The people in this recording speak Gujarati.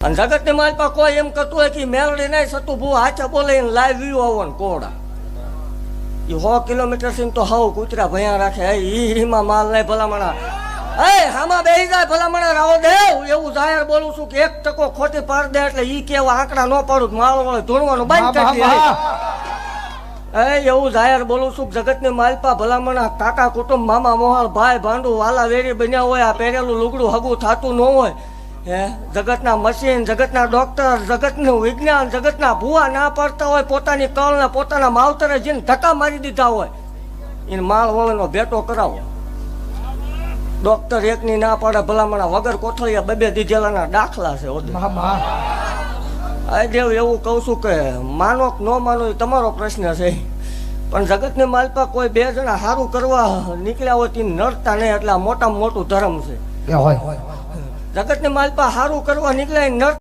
અને જગતની માલપા કોઈ એમ કરતું હોય કે મેલડી નહીં સતું ભૂ હાચા બોલે લાઈવ વ્યૂ આવવાનું કોડા એ 100 કિલોમીટર થી તો હાવ કૂતરા ભયા રાખે ઈમાં માલ નહીં ભલામણા હામાં બેસી જાય ભલામણા રાવો દે એવું જાહેર બોલું છું કે 1% ખોટી પાડ દે એટલે ઈ કેવા આંકડા ન પાડું માળો વળે ધૂણવાનું બંધ કરી દે એવું જાહેર બોલું છું જગતની માલપા ભલામણા કાકા કુટુંબ મામા મોહાળ ભાઈ ભાંડુ વાલા વેરી બન્યા હોય આ પહેરેલું લુગડું હગું થતું ન હોય જગતના મશીન જગતના ડોક્ટર જગતનું વિજ્ઞાન જગતના ભૂવા ના પડતા હોય પોતાની કળને પોતાના માવતરે જેને ધક્કા મારી દીધા હોય એને માળ વળનો ભેટો કરાવો ડોક્ટર એકની ના પાડે ભલામણા વગર કોથળિયા બે દીધેલાના દાખલા છે દેવ એવું કહું છું કે માનો કે ન માનો એ તમારો પ્રશ્ન છે પણ જગતની માલપા કોઈ બે જણા સારું કરવા નીકળ્યા હોય તે નડતા નહીં એટલે આ મોટામાં મોટું ધર્મ છે જગતની માલપા સારું કરવા નીકળ્યા નડ